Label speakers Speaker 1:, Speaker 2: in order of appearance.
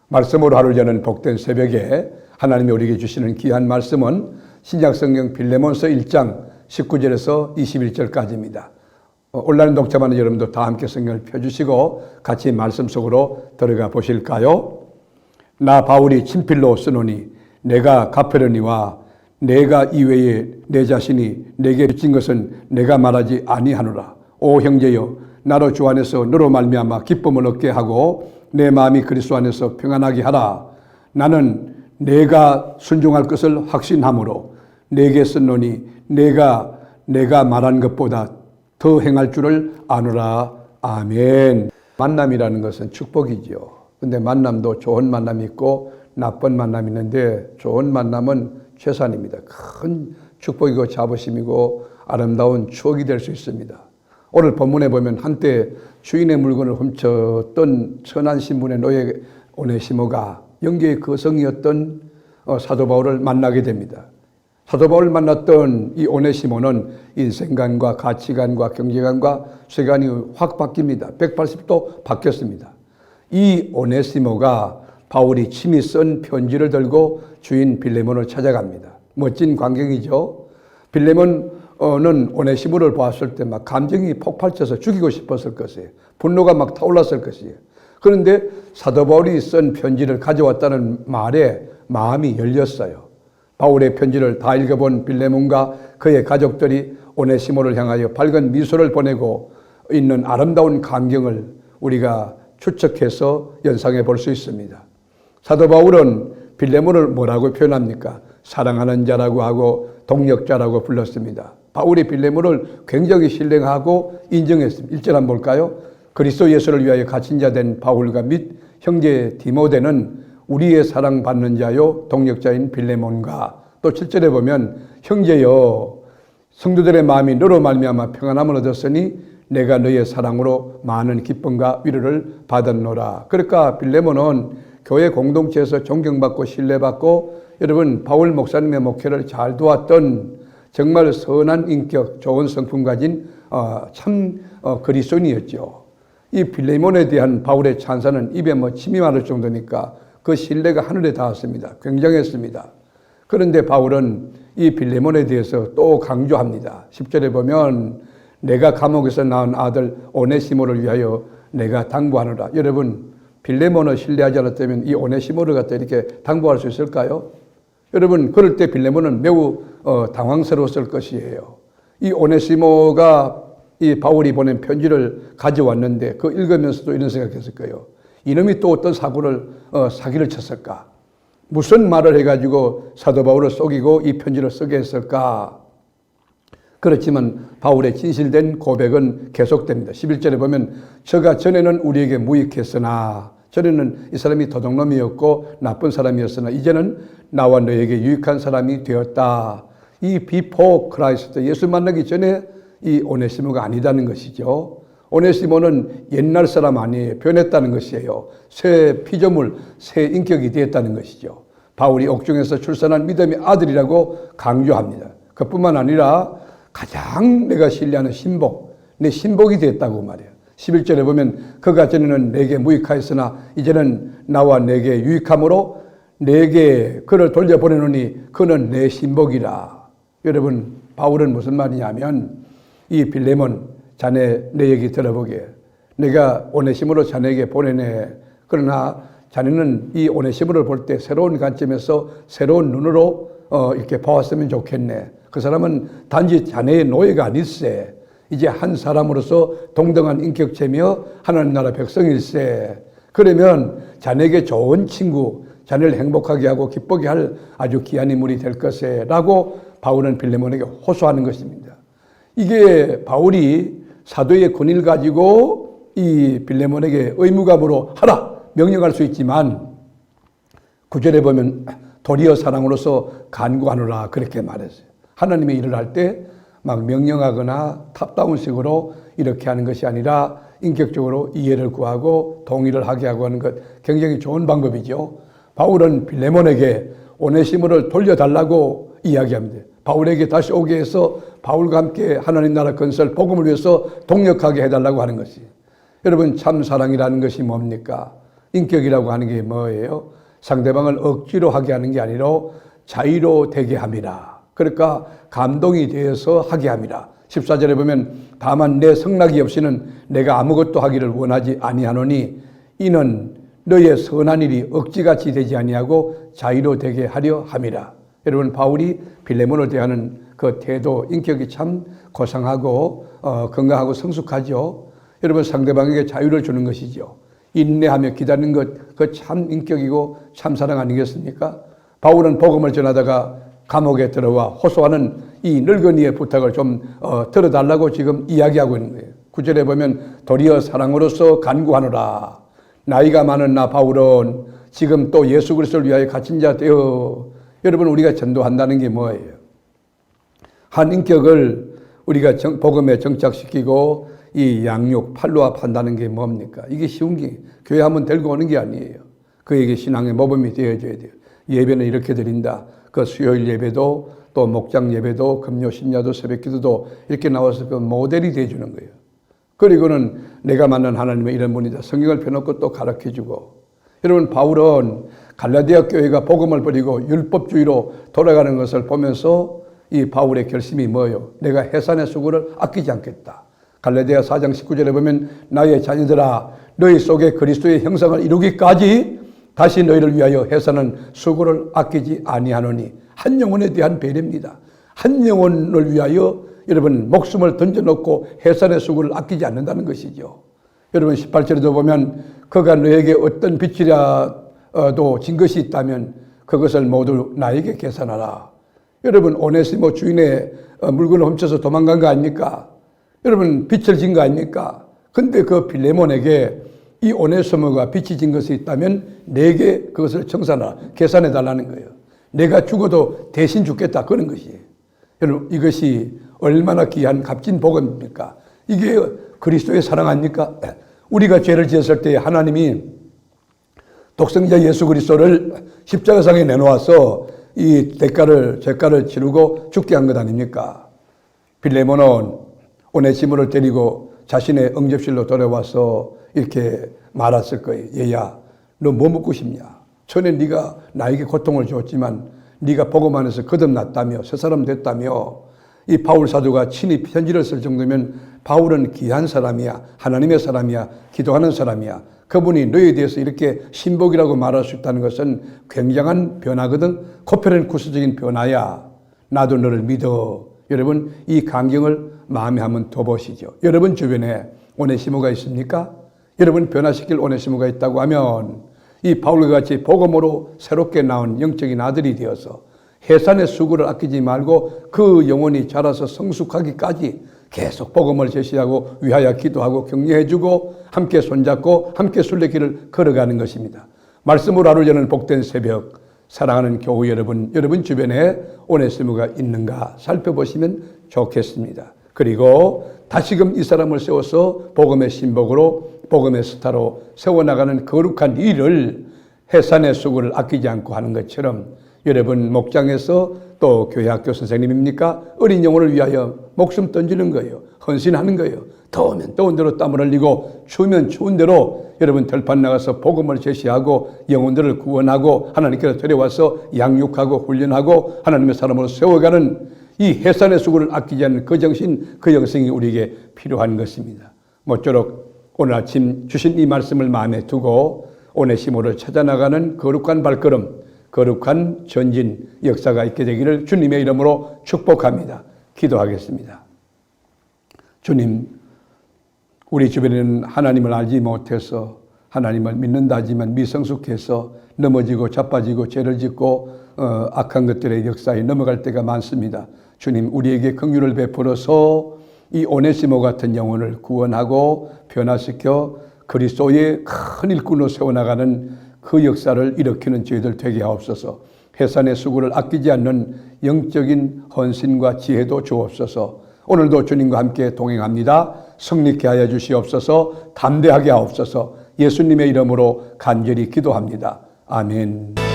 Speaker 1: 말씀으로 하루 여는 복된 새벽에 하나님이 우리에게 주시는 귀한 말씀은 신약성경 빌레몬서 1장 19절에서 21절까지입니다. 온라인 독자만 여러분도 다 함께 성경을 펴주시고 같이 말씀 속으로 들어가 보실까요? 나 바울이 친필로 쓰노니 내가 갚으려니와 내가 이외에 내 자신이 내게 빚진 것은 내가 말하지 아니하노라. 오 형제여, 나로 주 안에서 너로 말미암아 기쁨을 얻게 하고 내 마음이 그리스도 안에서 평안하게 하라. 나는 내가 순종할 것을 확신함으로 내게 썼노니 내가 말한 것보다 더 행할 줄을 아노라. 아멘. 만남이라는 것은 축복이죠. 근데 만남도 좋은 만남이 있고 나쁜 만남이 있는데 좋은 만남은 최선입니다. 큰 축복이고 자부심이고 아름다운 추억이 될 수 있습니다. 오늘 본문에 보면 한때 주인의 물건을 훔쳤던 선한 신분의 노예 오네시모가 영계의 거성이었던 사도 바울을 만나게 됩니다. 사도 바울을 만났던 이 오네시모는 인생관과 가치관과 경제관과 세관이 확 바뀝니다. 180도 바뀌었습니다. 이 오네시모가 바울이 친히 쓴 편지를 들고 주인 빌레몬을 찾아갑니다. 멋진 광경이죠. 빌레몬은 오네시모를 보았을 때 막 감정이 폭발쳐서 죽이고 싶었을 것이에요. 분노가 막 타올랐을 것이에요. 그런데 사도 바울이 쓴 편지를 가져왔다는 말에 마음이 열렸어요. 바울의 편지를 다 읽어본 빌레몬과 그의 가족들이 오네시모를 향하여 밝은 미소를 보내고 있는 아름다운 광경을 우리가 추측해서 연상해 볼 수 있습니다. 사도 바울은 빌레몬을 뭐라고 표현합니까? 사랑하는 자라고 하고 동력자라고 불렀습니다. 바울이 빌레몬을 굉장히 신뢰하고 인정했습니다. 1절 한번 볼까요? 그리스도 예수를 위하여 갇힌 자 된 바울과 및 형제 디모데는 우리의 사랑받는 자요 동력자인 빌레몬과 또 7절에 보면 형제여 성도들의 마음이 너로 말미암아 평안함을 얻었으니 내가 너의 사랑으로 많은 기쁨과 위로를 받았노라. 그러니까 빌레몬은 교회 공동체에서 존경받고 신뢰받고 여러분 바울 목사님의 목회를 잘 도왔던 정말 선한 인격, 좋은 성품 가진 그리스도인이었죠. 이 빌레몬에 대한 바울의 찬사는 입에 침이 마를 정도니까 그 신뢰가 하늘에 닿았습니다. 굉장했습니다. 그런데 바울은 이 빌레몬에 대해서 또 강조합니다. 10절에 보면 내가 감옥에서 낳은 아들 오네시모를 위하여 내가 당부하노라. 여러분 빌레몬을 신뢰하지 않았다면 이 오네시모를 갖다 이렇게 당부할 수 있을까요? 여러분 그럴 때 빌레몬은 매우 당황스러웠을 것이에요. 이 오네시모가 이 바울이 보낸 편지를 가져왔는데 그 읽으면서도 이런 생각했을 거예요. 이놈이 또 어떤 사기를 쳤을까? 무슨 말을 해가지고 사도 바울을 속이고 이 편지를 쓰게 했을까? 그렇지만 바울의 진실된 고백은 계속됩니다. 11절에 보면 저가 전에는 우리에게 무익했으나 전에는 이 사람이 도둑놈이었고 나쁜 사람이었으나 이제는 나와 너에게 유익한 사람이 되었다. 이 비포 크라이스트 예수 만나기 전에 이 오네시모가 아니다는 것이죠. 오네시모는 옛날 사람 아니에요. 변했다는 것이에요. 새 피조물, 새 인격이 되었다는 것이죠. 바울이 옥중에서 출산한 믿음의 아들이라고 강조합니다. 그뿐만 아니라 가장 내가 신뢰하는 신복, 내 신복이 됐다고 말해요. 11절에 보면 그가 전에는 내게 무익하였으나 이제는 나와 내게 유익함으로 내게 그를 돌려보내노니 그는 내 신복이라. 여러분 바울은 무슨 말이냐면 이 빌레몬 자네 내 얘기 들어보게. 내가 오네시모로 자네에게 보내네. 그러나 자네는 이 오네시모를 볼 때 새로운 관점에서 새로운 눈으로 이렇게 봐왔으면 좋겠네. 그 사람은 단지 자네의 노예가 아닐세. 이제 한 사람으로서 동등한 인격체며 하나님 나라 백성일세. 그러면 자네에게 좋은 친구, 자네를 행복하게 하고 기쁘게 할 아주 귀한 인물이 될 것에 라고 바울은 빌레몬에게 호소하는 것입니다. 이게 바울이 사도의 권위를 가지고 이 빌레몬에게 의무감으로 하라 명령할 수 있지만 9절에 보면 도리어 사랑으로서 간구하노라 그렇게 말했어요. 하나님의 일을 할 때 막 명령하거나 탑다운식으로 이렇게 하는 것이 아니라 인격적으로 이해를 구하고 동의를 하게 하고 하는 것 굉장히 좋은 방법이죠. 바울은 빌레몬에게 오네시모를 돌려달라고 이야기합니다. 바울에게 다시 오게 해서 바울과 함께 하나님 나라 건설 복음을 위해서 동력하게 해달라고 하는 것이. 여러분 참 사랑이라는 것이 뭡니까? 인격이라고 하는 게 뭐예요? 상대방을 억지로 하게 하는 게 아니라 자유로 되게 함이라. 그러니까 감동이 되어서 하게 함이라. 14절에 보면 다만 내 성락이 없이는 내가 아무것도 하기를 원하지 아니하노니 이는 너의 선한 일이 억지같이 되지 아니하고 자유로 되게 하려 함이라. 여러분, 바울이 빌레몬을 대하는 그 태도, 인격이 참 고상하고 건강하고 성숙하죠. 여러분, 상대방에게 자유를 주는 것이죠. 인내하며 기다리는 것, 그 참 인격이고 참 사랑 아니겠습니까? 바울은 복음을 전하다가 감옥에 들어와 호소하는 이 늙은이의 부탁을 좀 들어달라고 지금 이야기하고 있는 거예요. 9절에 보면 도리어 사랑으로서 간구하노라. 나이가 많은 나 바울은 지금 또 예수 그리스도를 위하여 갇힌 자 되어. 여러분, 우리가 전도한다는 게 뭐예요? 한 인격을 우리가 복음에 정착시키고 이 양육, 팔로업한다는 게 뭡니까? 이게 쉬운 게 교회 한번 데리고 오는 게 아니에요. 그에게 신앙의 모범이 되어줘야 돼요. 예배는 이렇게 드린다. 그 수요일 예배도 또 목장 예배도 금요 심야도 새벽 기도도 이렇게 나와서 그 모델이 되어주는 거예요. 그리고는 내가 만난 하나님의 이런 분이다. 성경을 펴놓고 또 가르쳐주고. 여러분, 바울은 갈라디아 교회가 복음을 버리고 율법주의로 돌아가는 것을 보면서 이 바울의 결심이 뭐예요? 내가 해산의 수고를 아끼지 않겠다. 갈라디아 4장 19절에 보면 나의 자녀들아 너희 속에 그리스도의 형상을 이루기까지 다시 너희를 위하여 해산은 수고를 아끼지 아니하노니. 한 영혼에 대한 배려입니다. 한 영혼을 위하여 여러분 목숨을 던져놓고 해산의 수고를 아끼지 않는다는 것이죠. 여러분 18절에도 보면 그가 너에게 어떤 빚이라도 진 것이 있다면 그것을 모두 나에게 계산하라. 여러분 오네시모 주인의 물건을 훔쳐서 도망간 거 아닙니까? 여러분 빚을 진 거 아닙니까? 근데 그 빌레몬에게 이 오네시모가 빚이 진 것이 있다면 내게 그것을 청산하라. 계산해 달라는 거예요. 내가 죽어도 대신 죽겠다 그런 것이에요. 여러분 이것이 얼마나 귀한 값진 복음입니까? 이게 그리스도의 사랑 아닙니까? 우리가 죄를 지었을 때 하나님이 독생자 예수 그리스도를 십자가상에 내놓아서 이 죄가를 치르고 죽게 한 것 아닙니까? 빌레몬은 오네시모를 데리고 자신의 응접실로 돌아와서 이렇게 말했을 거예요. 얘야, 너 뭐 먹고 싶냐? 전에 네가 나에게 고통을 줬지만 네가 복음 안에서 거듭났다며 새 사람 됐다며. 이 바울 사도가 친히 편지를 쓸 정도면 바울은 귀한 사람이야. 하나님의 사람이야. 기도하는 사람이야. 그분이 너에 대해서 이렇게 신복이라고 말할 수 있다는 것은 굉장한 변화거든. 코페르니쿠스적인 변화야. 나도 너를 믿어. 여러분 이 광경을 마음에 한번 둬보시죠. 여러분 주변에 오네시모가 있습니까? 여러분 변화시킬 오네시모가 있다고 하면 이 바울과 같이 복음으로 새롭게 나온 영적인 아들이 되어서 해산의 수고를 아끼지 말고 그 영혼이 자라서 성숙하기까지 계속 복음을 제시하고 위하여 기도하고 격려해주고 함께 손잡고 함께 순례길을 걸어가는 것입니다. 말씀으로 하루 여는 복된 새벽, 사랑하는 교우 여러분, 여러분 주변에 오네시모가 있는가 살펴보시면 좋겠습니다. 그리고 다시금 이 사람을 세워서 복음의 신복으로 복음의 스타로 세워나가는 거룩한 일을 해산의 수고를 아끼지 않고 하는 것처럼 여러분 목장에서 또 교회 학교 선생님입니까? 어린 영혼을 위하여 목숨 던지는 거예요. 헌신하는 거예요. 더우면 더운 대로 땀을 흘리고 추우면 추운 대로 여러분 들판 나가서 복음을 제시하고 영혼들을 구원하고 하나님께로 데려와서 양육하고 훈련하고 하나님의 사람으로 세워가는 이 해산의 수고를 아끼지 않는 그 정신, 그 영성이 우리에게 필요한 것입니다. 모쪼록 오늘 아침 주신 이 말씀을 마음에 두고 오네시모를 찾아나가는 거룩한 발걸음, 거룩한 전진 역사가 있게 되기를 주님의 이름으로 축복합니다. 기도하겠습니다. 주님, 우리 주변에는 하나님을 알지 못해서 하나님을 믿는다 하지만 미성숙해서 넘어지고 자빠지고 죄를 짓고 악한 것들의 역사에 넘어갈 때가 많습니다. 주님, 우리에게 긍휼을 베풀어서 이 오네시모 같은 영혼을 구원하고 변화시켜 그리스도의 큰 일꾼으로 세워나가는 그 역사를 일으키는 저희들 되게 하옵소서. 해산의 수고를 아끼지 않는 영적인 헌신과 지혜도 주옵소서. 오늘도 주님과 함께 동행합니다. 성립케 하여 주시옵소서. 담대하게 하옵소서. 예수님의 이름으로 간절히 기도합니다. 아멘.